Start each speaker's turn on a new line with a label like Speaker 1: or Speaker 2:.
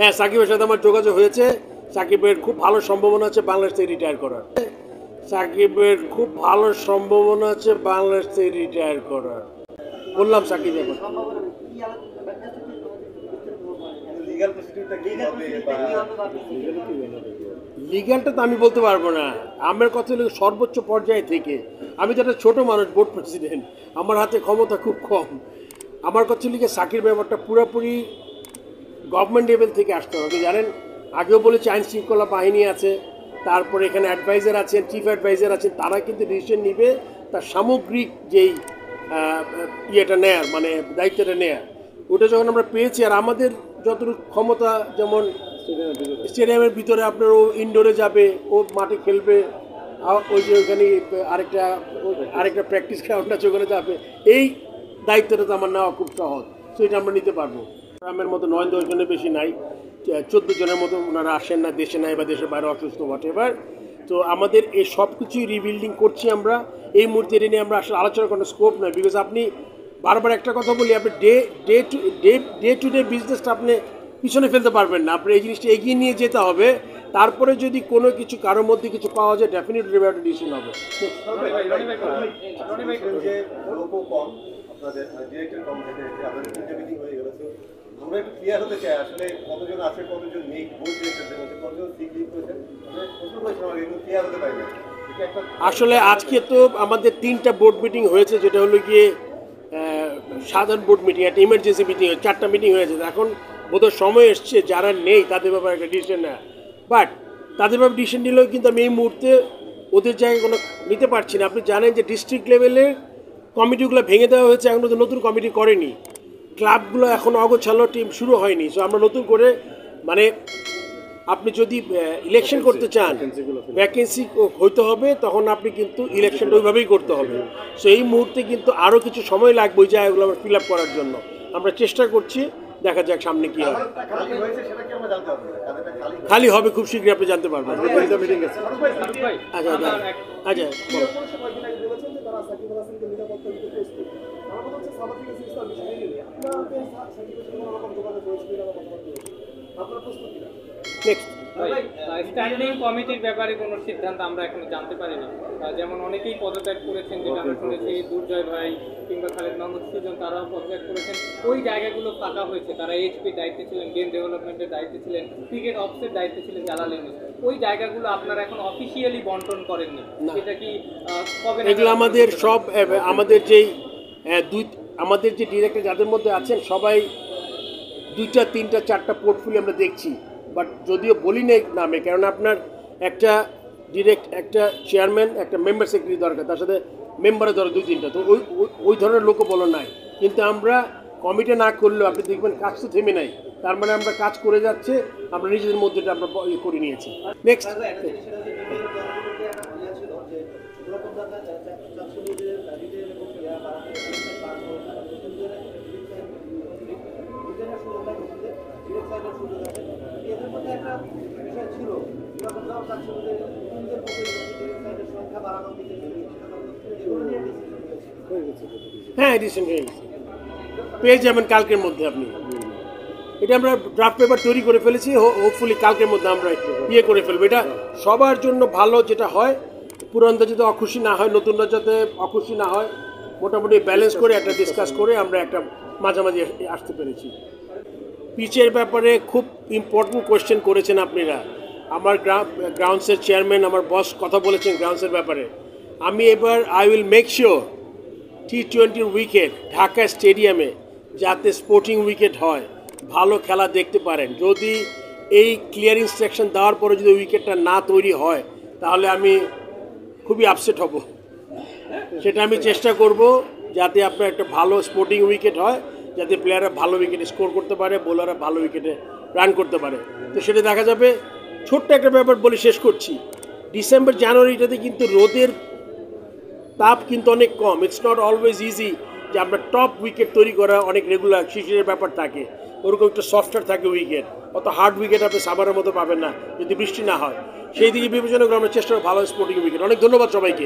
Speaker 1: হ্যাঁ, সাকিবের সাথে আমার যোগাযোগ হয়েছে। সাকিবের খুব ভালো সম্ভাবনা আছে বাংলাদেশ থেকে রিটায়ার করার। সাকিবের খুব ভালো সম্ভাবনা আছে বাংলাদেশ থেকে রিটায়ার করার। বললাম সাকিব এখন লিগ্যালটা তো আমি বলতে পারবো না। আমার কথা হলো সর্বোচ্চ পর্যায়ে থেকে, আমি তো একটা ছোটো মানুষ, বোর্ড প্রেসিডেন্ট, আমার হাতে ক্ষমতা খুব কম। আমার কথা হলো সাকিব ব্যাপারটা পুরোপুরি গভর্নমেন্ট লেভেল থেকে আসতে হবে। আপনি জানেন, আগেও বলেছি আইন শৃঙ্খলা বাহিনী আছে, তারপরে এখানে অ্যাডভাইজার আছেন, চিফ অ্যাডভাইজার আছেন, তারা কিন্তু ডিসিশন নিবে তার সামগ্রিক যেই ইয়েটা নেয়ার, মানে দায়িত্বটা নেয়ার, ওটা যখন আমরা পেয়েছি। আর আমাদের যতটুকু ক্ষমতা, যেমন স্টেডিয়ামের ভিতরে আপনার ও ইনডোরে যাবে, ও মাঠে খেলবে, ওই যে ওইখানে আরেকটা প্র্যাকটিস গ্রাউন্ড আছে, ওখানে যাবে, এই দায়িত্বটা তো আমার নেওয়া খুব সহজ। তো এটা আমরা নিতে পারবো। গ্রামের মতো 9-10 জনের বেশি নাই, 14 জনের মতো ওনারা আসেন না, দেশে নাই বা দেশের বাইরে অসুস্থ হোয়াট এভার। তো আমাদের এই সব কিছুই রিবিল্ডিং করছি আমরা। এই মুহূর্তে এটা নিয়ে আমরা আসলে আলোচনা করার স্কোপ নয়, বিকজ আপনি বারবার একটা কথা বলি, আপনি ডে টু ডে বিজনেসটা আপনি পিছনে ফেলতে পারবেন না। আপনি এই জিনিসটা এগিয়ে নিয়ে যেতে হবে। তারপরে যদি কোনো কিছু কারোর মধ্যে কিছু পাওয়া যায়, ডেফিনেটলি একটা ডিসিশন হবে। আসলে আজকে তো আমাদের 3টা বোর্ড মিটিং হয়েছে, যেটা হলো গিয়ে সাধারণ বোর্ড মিটিং, একটা ইমার্জেন্সি মিটিং, 4টা মিটিং হয়েছে। এখন বোধহয় সময় এসছে যারা নেই তাদের ব্যাপারে একটা ডিসিশন নেয়। বাট তাদের ব্যাপারে ডিসিশন নিলেও কিন্তু আমি এই মুহূর্তে ওদের জায়গায় কোনো নিতে পারছি না। আপনি জানেন যে ডিস্ট্রিক্ট লেভেলে কমিটিগুলো ভেঙে দেওয়া হয়েছে, এখন তো নতুন কমিটি করেনি। ক্লাবগুলো এখন অগোছালো, টিম শুরু হয়নি। সো আমরা নতুন করে, মানে আপনি যদি ইলেকশন করতে চান, ভ্যাকেন্সি হইতে হবে, তখন আপনি কিন্তু ইলেকশনটা ওইভাবেই করতে হবে। সো এই মুহূর্তে কিন্তু আরও কিছু সময় লাগবে ওই জায়গাগুলো আমরা ফিল আপ করার জন্য। আমরা চেষ্টা করছি, দেখা যাক সামনে কী হবে। খালি হবে খুব শীঘ্রই, আপনি জানতে পারবেন। আচ্ছা আচ্ছা,
Speaker 2: স্ট্যান্ডিং কমিটির ব্যাপারে কোনো সিদ্ধান্ত আমরা এখনো জানতে পারিনি। যেমন অনেকেই পদত্যাগ করেছেন, যেটা আমরা শুনেছি, দুর্জয় ভাই কিংবা খালেদ মাহমুদ সুজন, তারাও পদত্যাগ করেছেন। ওই জায়গাগুলো ফাঁকা হয়েছে। তারা এইচপি দায়িত্বে ছিলেন, গেম ডেভেলপমেন্টের দায়িত্বে ছিলেন, ক্রিকেট অফিসের দায়িত্বে ছিলেন জালাল ইউনুস। ওই জায়গাগুলো আপনারা এখন অফিসিয়ালি বন্টন করেননি, সেটা কি কবে?
Speaker 1: এগুলো আমাদের সব, আমাদের যে ডিরেক্টর যাদের মধ্যে আছেন, সবাই 2টা 3টা 4টা পোর্টফোলিও আমরা দেখছি। বাট যদিও বলি না নামে, কারণ আপনার একটা একটা চেয়ারম্যান, একটা মেম্বার সেক্রেটারি দরকার, তার সাথে মেম্বারের দরকার 2-3টা। তো ওই ধরনের লোকও বলো নাই। কিন্তু আমরা কমিটি না করলেও আপনি দেখবেন কাজ তো থেমে নাই। তার মানে আমরা কাজ করে যাচ্ছে, আমরা নিজেদের মধ্যে আমরা করে নিয়েছি। নেক্সট, হ্যাঁ, এডিশন হয়ে গেছে, পেয়ে যাবেন কালকের মধ্যে আপনি। এটা আমরা ড্রাফট পেপার তৈরি করে ফেলেছি, হোপফুলি কালকের মধ্যে আমরা করে ফেলবো। এটা সবার জন্য ভালো, যেটা হয় পুরানরা যাতে অখুশি না হয়, নতুনরা যাতে অখুশি না হয়, মোটামুটি ব্যালেন্স করে একটা ডিসকাস করে আমরা একটা মাঝামাঝি আসতে পেরেছি। পিচের ব্যাপারে খুব ইম্পর্টেন্ট কোয়েশ্চেন করেছেন আপনারা। আমার গ্রাউন্ডসের চেয়ারম্যান, আমার বস কথা বলেছেন গ্রাউন্ডসের ব্যাপারে। আমি এবার I will make sure T20 wicket Dhaka স্টেডিয়ামে যাতে স্পোর্টিং উইকেট হয়, ভালো খেলা দেখতে পারেন। যদি এই ক্লিয়ার ইনস্ট্রাকশন দেওয়ার পরে যদি উইকেটটা না তৈরি হয়, তাহলে আমি খুবই আপসেট হব। সেটা আমি চেষ্টা করব যাতে আপনার একটা ভালো স্পোর্টিং উইকেট হয়, যাতে প্লেয়াররা ভালো উইকেটে স্কোর করতে পারে, বোলাররা ভালো উইকেটে রান করতে পারে। তো সেটা দেখা যাবে। ছোট্ট একটা ব্যাপার বলে শেষ করছি, ডিসেম্বর জানুয়ারিটাতে কিন্তু রোদের তাপ কিন্তু অনেক কম। ইটস নট অলওয়েজ ইজি যে আমরা টপ উইকেট তৈরি করা, অনেক রেগুলার শিশিরের ব্যাপার থাকে, ওরকম একটা সফটওয়্যার থাকে উইকেট, অত হার্ড উইকেট আপনি সামারের মতো পাবেন না যদি বৃষ্টি না হয়। সেই দিকে বিবেচনা করে আমরা চেষ্টা করি ভালো স্পোর্টিং উইকেট। অনেক ধন্যবাদ সবাইকে।